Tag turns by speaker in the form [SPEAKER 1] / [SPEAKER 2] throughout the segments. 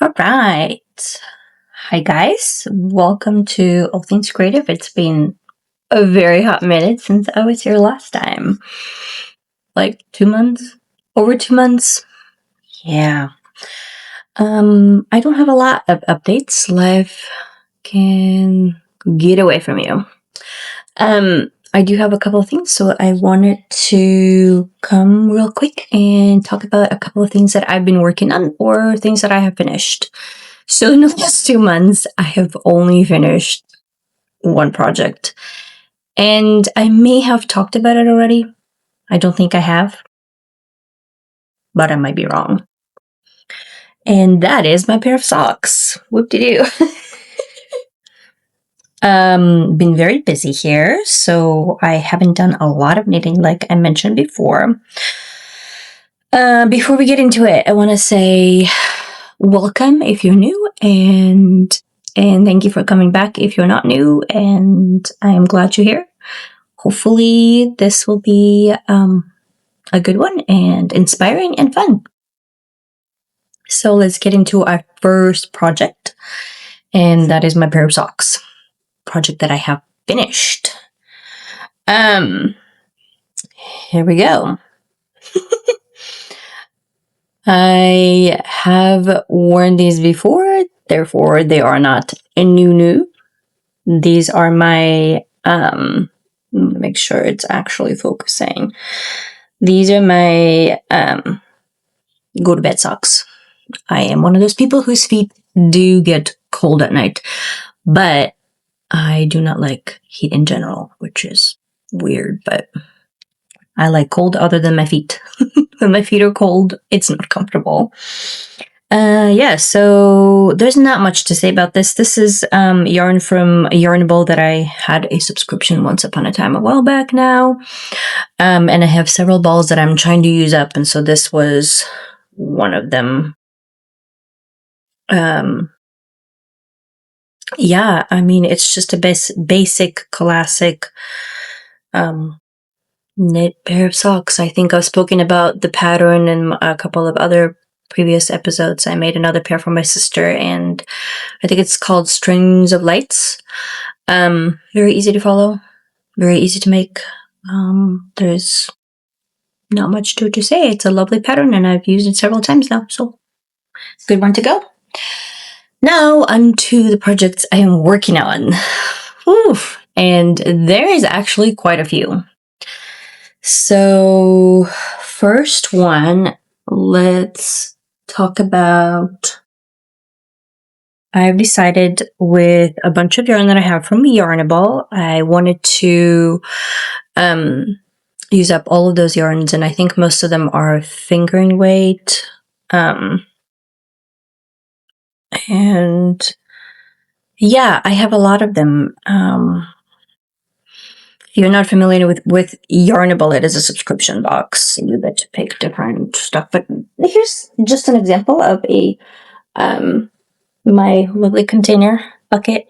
[SPEAKER 1] All right. Hi, guys. Welcome to All Things Creative. It's been a very hot minute since I was here last time. Like 2 months? Over 2 months? Yeah. I don't have a lot of updates. Life can get away from you. I do have a couple of things, so I wanted to come real quick and talk about a couple of things that I've been working on or things that I have finished. So in the last 2 months, I have only finished one project. And I may have talked about it already. I don't think I have, but I might be wrong. And that is my pair of socks. Whoop-de-doo. Been very busy here, so I haven't done a lot of knitting like I mentioned before. Before we get into it, I want to say welcome if you're new and thank you for coming back if you're not new, and I am glad you're here. Hopefully this will be a good one and inspiring and fun. So let's get into our first project, and that is my pair of socks project that I have finished. Here we go. I have worn these before, therefore they are not a new. These are my make sure it's actually focusing. These are my go to bed socks. I am one of those people whose feet do get cold at night, but I do not like heat in general, which is weird, but I like cold other than my feet. When my feet are cold, it's not comfortable. Yeah, so there's not much to say about this. This is yarn from Yarnable that I had a subscription once upon a time a while back now. And I have several balls that I'm trying to use up, and so this was one of them. Yeah, I mean, it's just a basic, classic knit pair of socks. I think I've spoken about the pattern in a couple of other previous episodes. I made another pair for my sister, and I think it's called Strings of Lights. Very easy to follow, very easy to make. There's not much to say. It's a lovely pattern, and I've used it several times now, so good one to go. Now, on to the projects I am working on. Oof. And there is actually quite a few. So, first one, let's talk about. I've decided with a bunch of yarn that I have from Yarnable, I wanted to use up all of those yarns, and I think most of them are fingering weight. And yeah, I have a lot of them. If you're not familiar with Yarnable, it is a subscription box. You get to pick different stuff. But here's just an example of a my lovely container bucket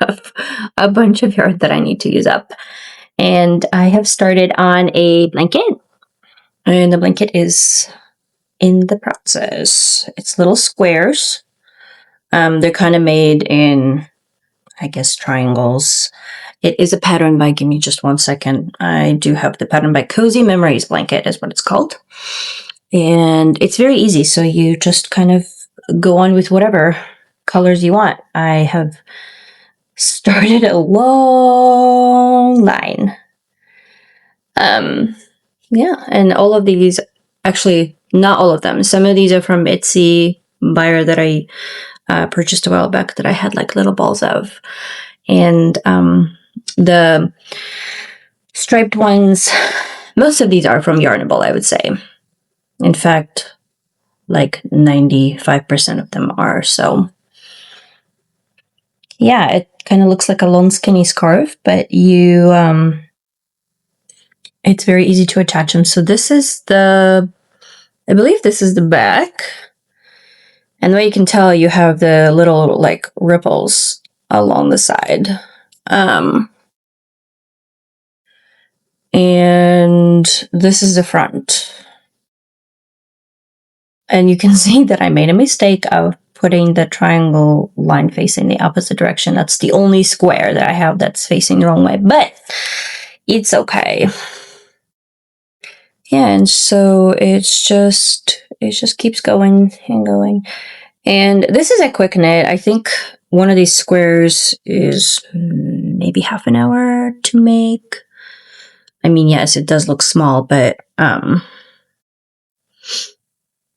[SPEAKER 1] of a bunch of yarn that I need to use up. And I have started on a blanket, and the blanket is in the process. It's little squares. They're kind of made in, I guess, triangles. It is a pattern by, give me just 1 second. I do have the pattern by Cozy Memories blanket is what it's called. And it's very easy. So you just kind of go on with whatever colors you want. I have started a long line. Yeah, and all of these, actually, not all of them. Some of these are from Etsy buyer that I purchased a while back that I had like little balls of. And the striped ones, most of these are from Yarnable, I would say. In fact, like 95% of them are. So yeah, it kind of looks like a long skinny scarf, but you it's very easy to attach them. So this is I believe this is the back. And the way you can tell, you have the little like ripples along the side. And this is the front. And you can see that I made a mistake of putting the triangle line facing the opposite direction. That's the only square that I have that's facing the wrong way, but it's okay. Yeah, and so it just keeps going and going. And this is a quick knit. I think one of these squares is maybe half an hour to make. I mean, yes, it does look small, but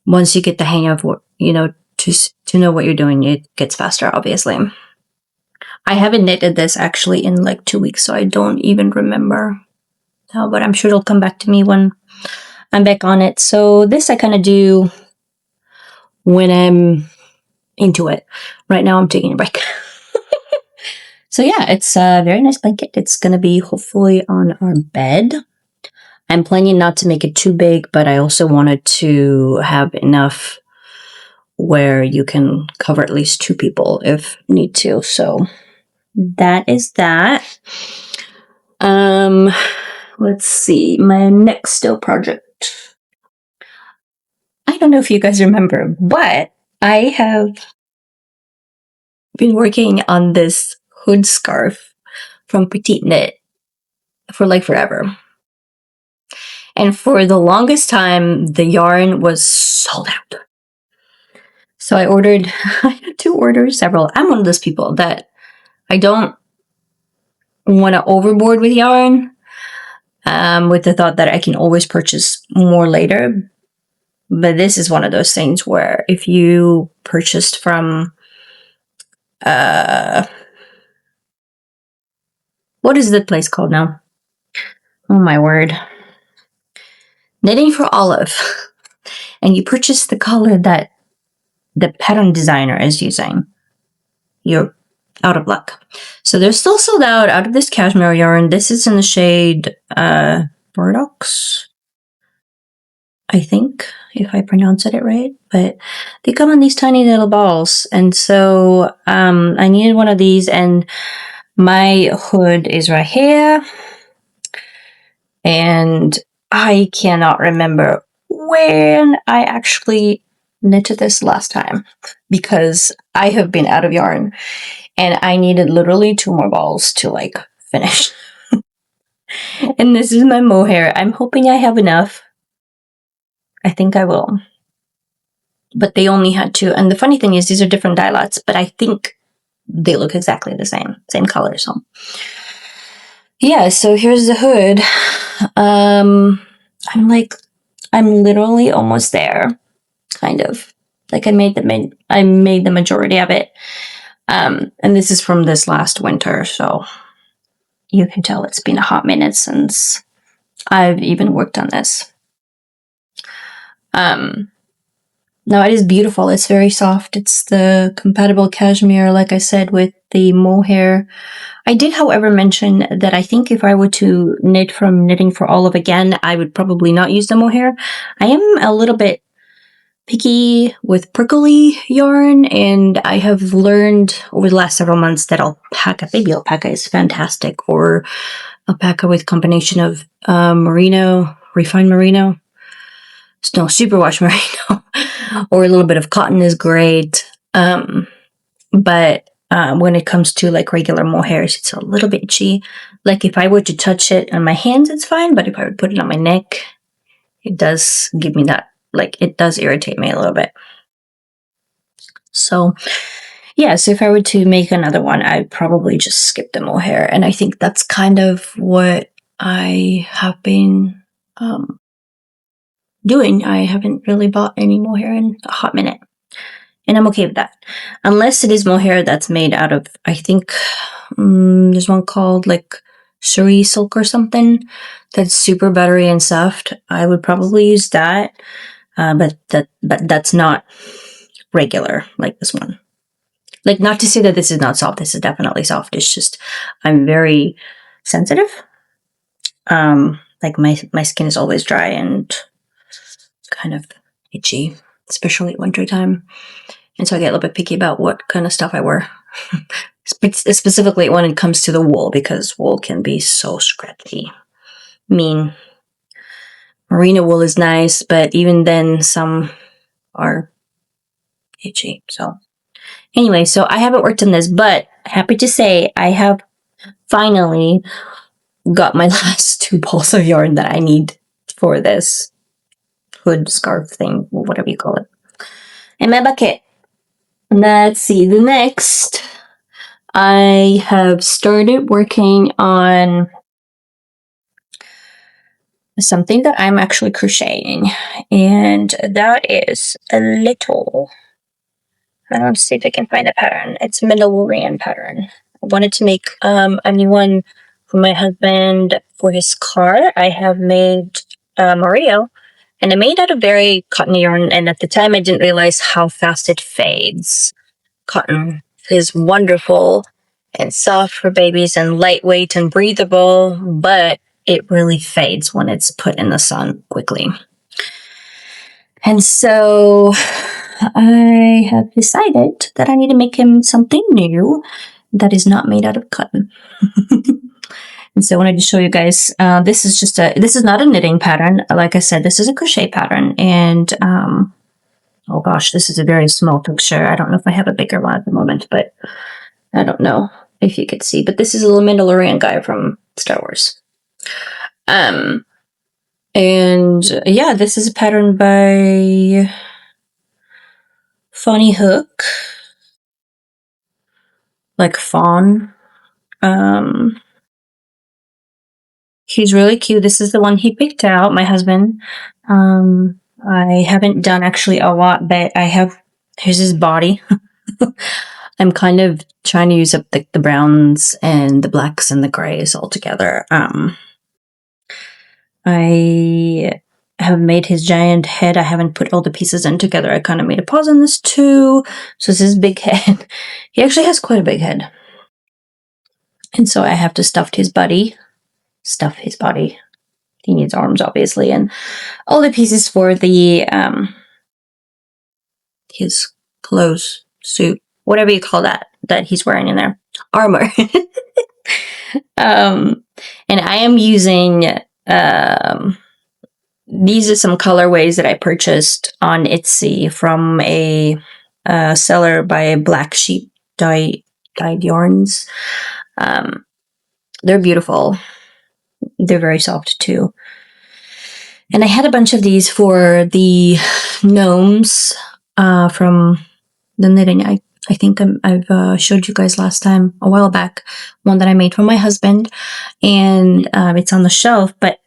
[SPEAKER 1] once you get the hang of what, to know what you're doing, it gets faster, obviously. I haven't knitted this actually in like 2 weeks, so I don't even remember how, but I'm sure it'll come back to me when I'm back on it. So this I kind of do when I'm into it. Right now I'm taking a break. So yeah, it's a very nice blanket. It's going to be hopefully on our bed. I'm planning not to make it too big, but I also wanted to have enough where you can cover at least 2 people if need to. So that is that. Let's see. My next still project. I don't know if you guys remember, but I have been working on this hood scarf from Petite Knit for like forever. And for the longest time, the yarn was sold out. So I had to order several. I'm one of those people that I don't want to overboard with yarn, with the thought that I can always purchase more later. But this is one of those things where if you purchased from, what is the place called now? Oh my word. Knitting for Olive. And you purchase the color that the pattern designer is using, you're out of luck. So they're still sold out of this cashmere yarn. This is in the shade Burdock's, I think, if I pronounce it right. But they come in these tiny little balls. And so I needed one of these, and my hood is right here. And I cannot remember when I actually knitted this last time because I have been out of yarn and I needed literally 2 more balls to like finish. And this is my mohair. I'm hoping I have enough. I think I will. But they only had 2. And the funny thing is these are different dye lots, but I think they look exactly the same color. So yeah, so here's the hood. I'm literally almost there, kind of. Like I made the majority of it. And this is from this last winter, so you can tell it's been a hot minute since I've even worked on this. Now it is beautiful. It's very soft. It's the compatible cashmere, like I said, with the mohair. I did, however, mention that I think if I were to knit from Knitting for Olive again, I would probably not use the mohair. I am a little bit picky with prickly yarn, and I have learned over the last several months that baby alpaca is fantastic, or alpaca with combination of merino, refined merino, superwash merino, or a little bit of cotton is great. But when it comes to like regular mohairs, it's a little bit itchy. Like if I were to touch it on my hands, it's fine, but if I would put it on my neck, it does give me that, like it does irritate me a little bit. So yeah, so if I were to make another one, I'd probably just skip the mohair. And I think that's kind of what I have been doing. I haven't really bought any mohair in a hot minute. And I'm okay with that. Unless it is mohair that's made out of, I think, there's one called like Suri silk or something that's super buttery and soft. I would probably use that. But that's not regular like this one. Like, not to say that this is not soft. This is definitely soft. It's just I'm very sensitive. Like my skin is always dry and kind of itchy, especially at winter time. And so I get a little bit picky about what kind of stuff I wear. Specifically when it comes to the wool, because wool can be so scratchy. Mean. Merino wool is nice, but even then some are itchy. So anyway, so I haven't worked on this, but happy to say I have finally got my last 2 balls of yarn that I need for this hood scarf thing, whatever you call it. And my bucket. Let's see, the next, I have started working on something that I'm actually crocheting, and that is a little, I don't see if I can find a pattern. It's a Mandalorian pattern. I wanted to make a new one for my husband for his car. I have made Mario, and I made out of very cotton yarn, and at the time I didn't realize how fast it fades. Cotton is wonderful and soft for babies and lightweight and breathable, but it really fades when it's put in the sun quickly. And so I have decided that I need to make him something new that is not made out of cotton. And so I wanted to show you guys, this is not a knitting pattern. Like I said, this is a crochet pattern. And, oh gosh, this is a very small picture. I don't know if I have a bigger one at the moment, but I don't know if you could see. But this is a little Mandalorian guy from Star Wars. And yeah, this is a pattern by Funny Hook, like fawn. He's really cute. This is the one he picked out, my husband. I haven't done actually a lot, but here's his body. I'm kind of trying to use up the browns and the blacks and the grays all together. I have made his giant head. I haven't put all the pieces in together. I kind of made a pause on this too. So this is his big head. He actually has quite a big head. And so I have to stuff his body. He needs arms, obviously, and all the pieces for the his clothes, suit, whatever you call that he's wearing in there, armor. And I am using these are some colorways that I purchased on Etsy from a seller by Black Sheep Dyed Yarns. They're beautiful. They're very soft too. And I had a bunch of these for the gnomes from the knitting. I think I've showed you guys last time, a while back, one that I made for my husband. And it's on the shelf, but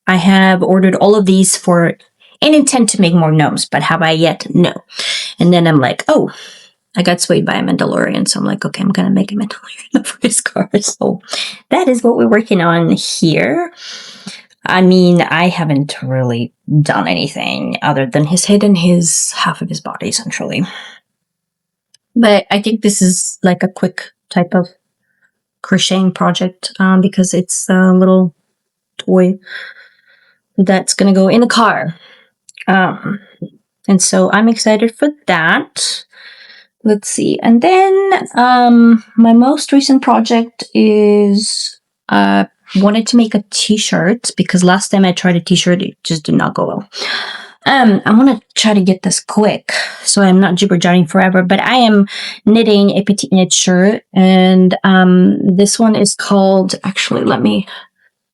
[SPEAKER 1] I have ordered all of these for an intent to make more gnomes, but have I yet? No. And then I'm like, oh, I got swayed by a Mandalorian, so I'm like, okay, I'm going to make a Mandalorian for his car. So that is what we're working on here. I mean, I haven't really done anything other than his head and his half of his body, essentially. But I think this is like a quick type of crocheting project because it's a little toy that's going to go in the car. And so I'm excited for that. Let's see. And then my most recent project is wanted to make a t-shirt because last time I tried a t-shirt, it just did not go well. I want to try to get this quick so I'm not jibber-jabber forever, but I am knitting a petite knit shirt, and this one is called, actually, let me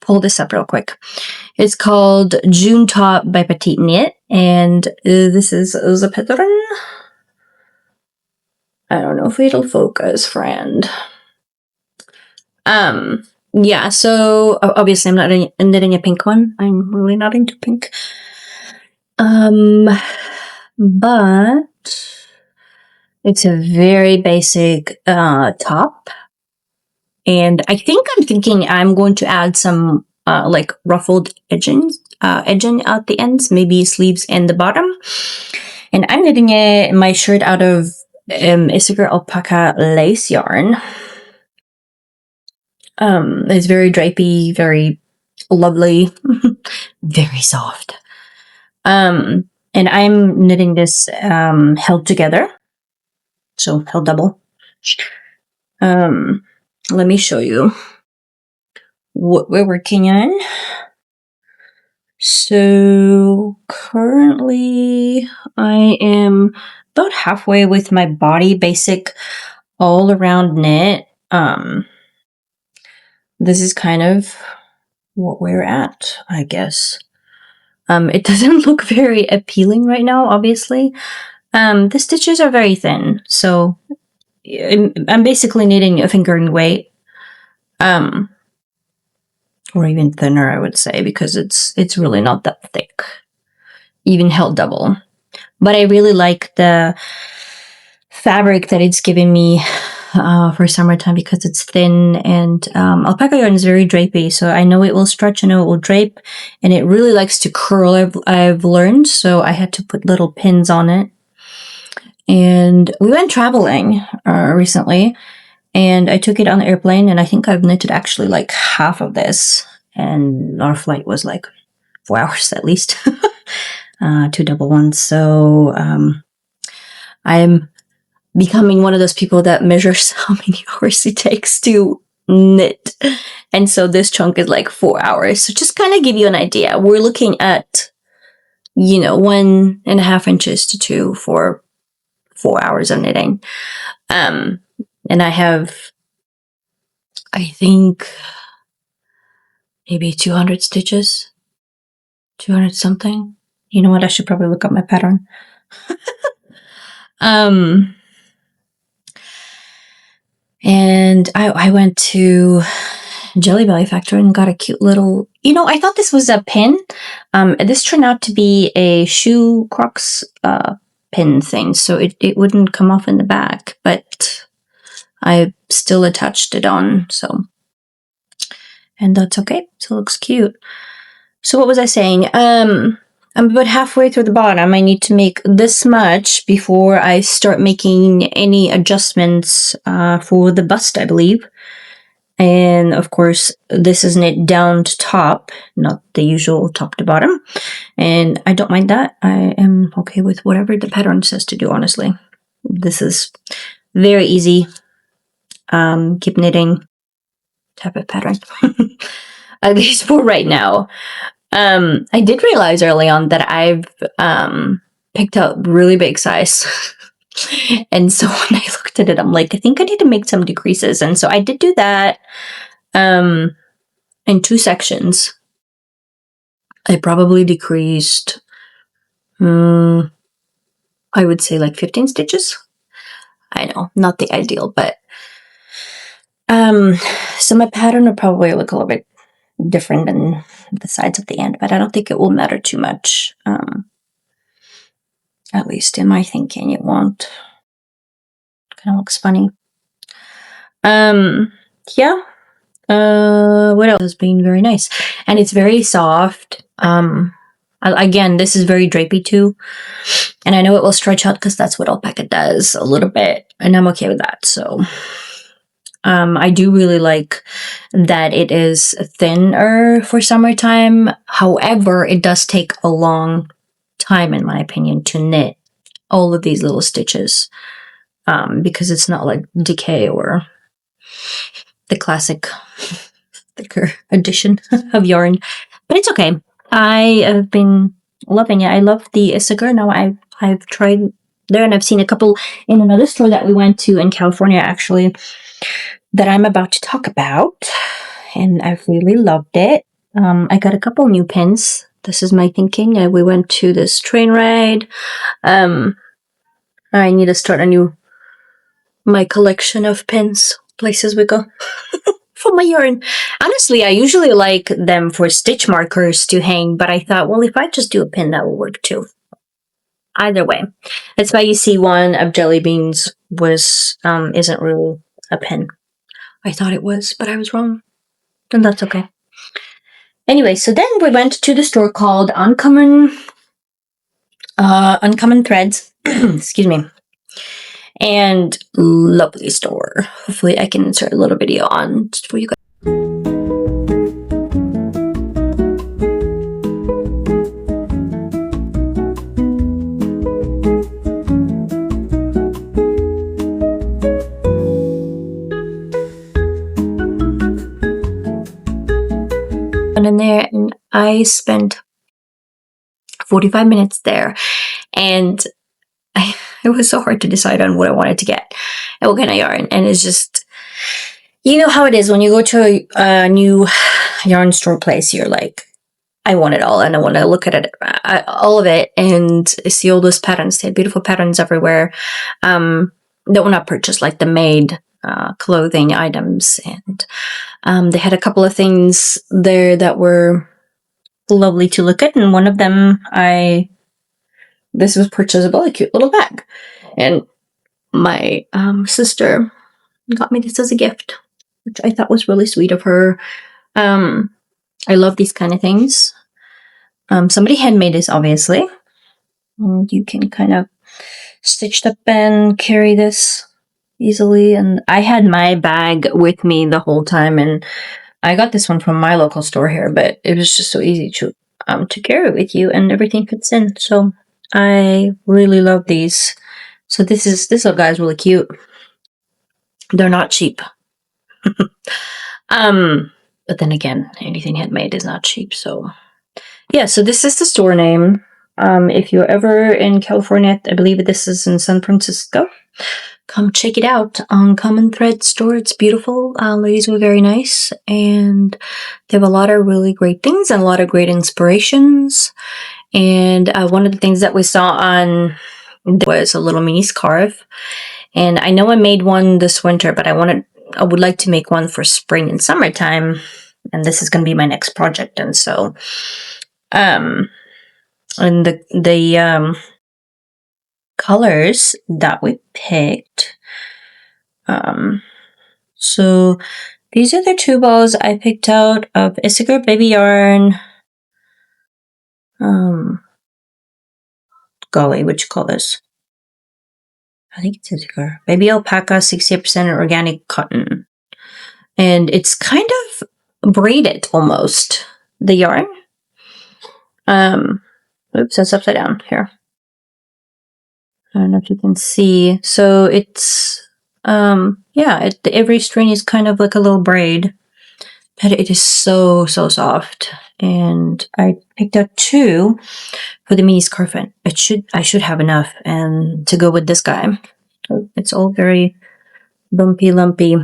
[SPEAKER 1] pull this up real quick. It's called June Top by Petite Knit, and this is the pattern. I don't know if it'll focus, friend. Yeah, so obviously I'm not knitting a pink one. I'm really not into pink. But it's a very basic top. And I'm thinking I'm going to add some like ruffled edging at the ends, maybe sleeves and the bottom. And I'm knitting my shirt out of Issachar alpaca lace yarn. It's very drapey, very lovely, very soft. And I'm knitting this held together, so held double. Let me show you what we're working on. So currently I am about halfway with my body basic all around knit. This is kind of what we're at, I guess. It doesn't look very appealing right now, obviously. The stitches are very thin, so I'm basically knitting a fingering weight. Or even thinner, I would say, because it's really not that thick. Even held double. But I really like the fabric that it's giving me for summertime because it's thin, and alpaca yarn is very drapey, so I know it will stretch, I know it will drape, and it really likes to curl, I've learned, so I had to put little pins on it. And we went traveling recently, and I took it on the airplane, and I think I've knitted actually like half of this, and our flight was like 4 hours at least. 2 double ones, so I'm becoming one of those people that measures how many hours it takes to knit. And so this chunk is like 4 hours. So just kind of give you an idea. We're looking at, 1.5 inches to 2 for 4 hours of knitting. And I have, I think, maybe 200 stitches, 200 something. You know what? I should probably look up my pattern. And I went to Jelly Belly Factory and got a cute little, I thought this was a pin. This turned out to be a shoe Crocs pin thing, so it wouldn't come off in the back, but I still attached it on, so. And that's okay, so it looks cute. So what was I saying? I'm about halfway through the bottom. I need to make this much before I start making any adjustments for the bust, I believe. And of course, this is knit down to top, not the usual top to bottom. And I don't mind that. I am okay with whatever the pattern says to do, honestly. This is very easy. Keep knitting type of pattern. At least for right now. I did realize early on that I've picked up really big size. And so when I looked at it, I'm like, I think I need to make some decreases. And so I did do that in 2 sections. I probably decreased, I would say like 15 stitches. I know, not the ideal, but so my pattern will probably look a little bit different than the sides of the end, but I don't think it will matter too much. At least in my thinking, it won't. Kind of looks funny. Yeah. What else has been very nice? And it's very soft. Again, this is very drapey too. And I know it will stretch out because that's what alpaca does a little bit. And I'm okay with that. So I do really like that it is thinner for summertime. However, it does take a long time, in my opinion, to knit all of these little stitches. Because it's not like decay or the classic thicker edition of yarn. But it's okay. I have been loving it. I love the Issachar. Now I've tried there, and I've seen a couple in another store that we went to in California, actually, that I'm about to talk about. And I've really loved it. I got a couple new pins. This is my thinking. We went to this train ride. I need to start my collection of pins, places we go. For my yarn. Honestly, I usually like them for stitch markers to hang, but I thought, well, if I just do a pin, that will work too. Either way. That's why you see one of Jelly Beans isn't really a pin. I thought it was, but I was wrong. And that's okay. Anyway, so then we went to the store called Uncommon Threads. Excuse me. And lovely store. Hopefully I can insert a little video on just for you guys. And in there, and I spent 45 minutes there. And it was so hard to decide on what I wanted to get and what kind of yarn. And it's just, you know how it is when you go to a new yarn store place, you're like, I want it all, and I want to look at it, all of it, and see all those patterns. They had beautiful patterns everywhere that were not purchased, like the made clothing items. And they had a couple of things there that were lovely to look at. And one of them, this was purchasable, a cute little bag. And my sister got me this as a gift, which I thought was really sweet of her. I love these kind of things. Somebody handmade this, obviously. And you can kind of stitch up and carry this easily. And I had my bag with me the whole time, and I got this one from my local store here, but it was just so easy to carry with you, and everything fits in. So I really love these. So this little guy is really cute. They're not cheap. But then again, anything handmade is not cheap. So yeah, so this is the store name. If you're ever in California, I believe this is in San Francisco, come check it out. Common Thread store. It's beautiful. Ladies were very nice, and they have a lot of really great things and a lot of great inspirations. And one of the things that we saw on was a little mini scarf. And I know I made one this winter, but I would like to make one for spring and summertime. And this is going to be my next project. And so, and the colors that we picked. So these are the 2 balls I picked out of Issachar Baby Yarn. Golly, what you call this? I think it's Issachar. Baby Alpaca, 68% organic cotton. And it's kind of braided almost, the yarn. Oops, that's upside down here. I don't know if you can see. So it's, every string is kind of like a little braid. But it is so, so soft. And I picked out 2 for the mini scarf. I should have enough and to go with this guy. It's all very lumpy.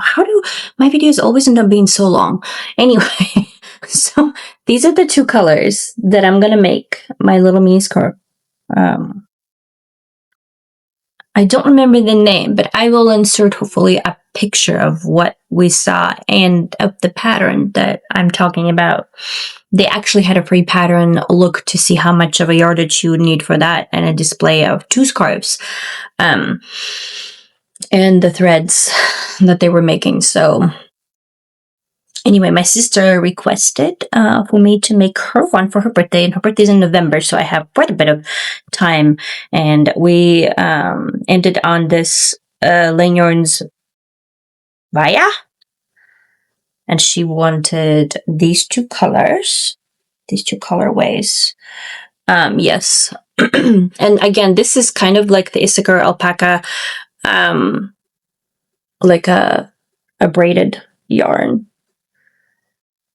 [SPEAKER 1] How do my videos always end up being so long? Anyway, so these are the 2 colors that I'm going to make my little mini scarf. I don't remember the name, but I will insert hopefully a picture of what we saw and of the pattern that I'm talking about. They actually had a free pattern look to see how much of a yardage you would need for that, and a display of 2 scarves, and the threads that they were making. So anyway, my sister requested for me to make her one for her birthday, and her birthday's in November, so I have quite a bit of time. And we ended on this Lane Yarns Vaya, and she wanted these 2 colors, these 2 colorways. Yes. And again, this is kind of like the Issachar Alpaca, like a braided yarn.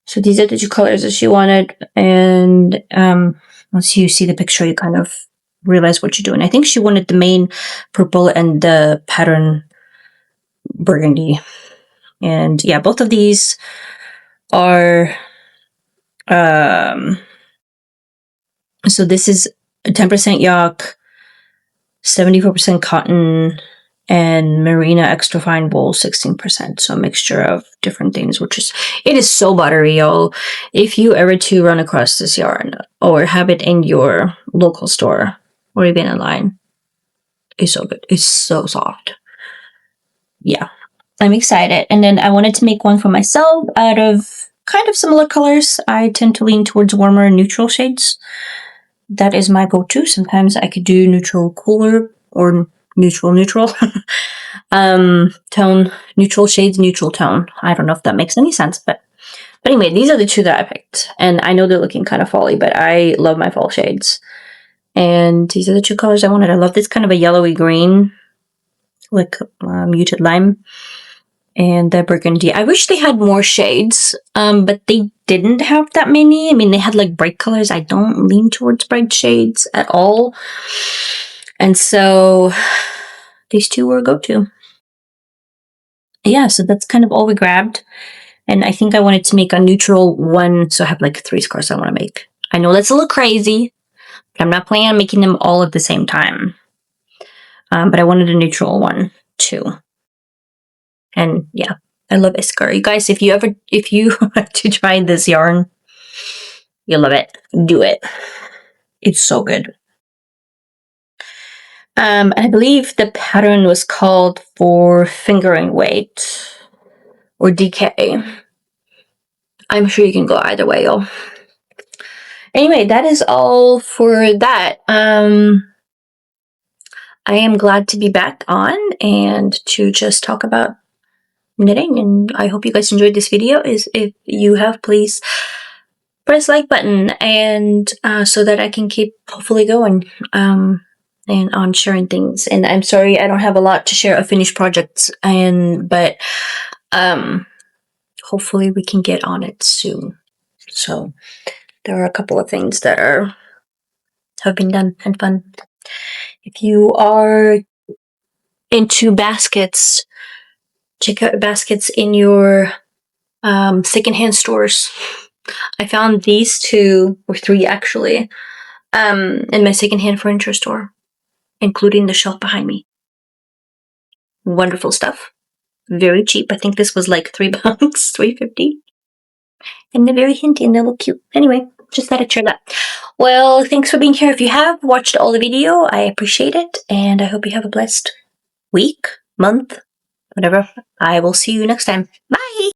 [SPEAKER 1] So these are the 2 colors that she wanted, and once you see the picture, you kind of realize what you're doing. I think she wanted the main purple and the pattern burgundy. And yeah, both of these are, so this is 10% yak, 74% cotton, and merino extra fine wool, 16%. So a mixture of different things, it is so buttery, y'all. If you ever to run across this yarn or have it in your local store or even online, it's so good. It's so soft. Yeah, I'm excited. And then I wanted to make one for myself out of kind of similar colors. I tend to lean towards warmer neutral shades. That is my go-to. Sometimes I could do neutral cooler or neutral tone, neutral shades, neutral tone. I don't know if that makes any sense, but anyway, these are the 2 that I picked, and I know they're looking kind of fally, but I love my fall shades. And these are the 2 colors I wanted. I love this kind of a yellowy green, like muted lime, and the burgundy. I wish they had more shades, but they didn't have that many. I mean, they had like bright colors. I don't lean towards bright shades at all. And so these two were a go-to. Yeah, so that's kind of all we grabbed. And I think I wanted to make a neutral one, so I have like 3 scarves I want to make. I know that's a little crazy, but I'm not planning on making them all at the same time. But I wanted a neutral one too. And yeah, I love Iskar. You guys, if you want to try this yarn, you'll love it. Do it. It's so good. I believe the pattern was called for fingering weight or DK. I'm sure you can go either way, y'all. Anyway, that is all for that. I am glad to be back on and to just talk about knitting, and I hope you guys enjoyed this video. If you have, please press like button, and so that I can keep hopefully going and on sharing things. And I'm sorry I don't have a lot to share of finished projects, but hopefully we can get on it soon. So there are a couple of things that have been done and fun. If you are into baskets, check out baskets in your secondhand stores. I found these 2 or 3 actually in my secondhand furniture store, including the shelf behind me. Wonderful stuff. Very cheap. I think this was like $3, $3.50. And they're very hinty and they look cute. Anyway, just thought I'd share that. Well, thanks for being here. If you have watched all the video, I appreciate it. And I hope you have a blessed week, month, whatever. I will see you next time. Bye!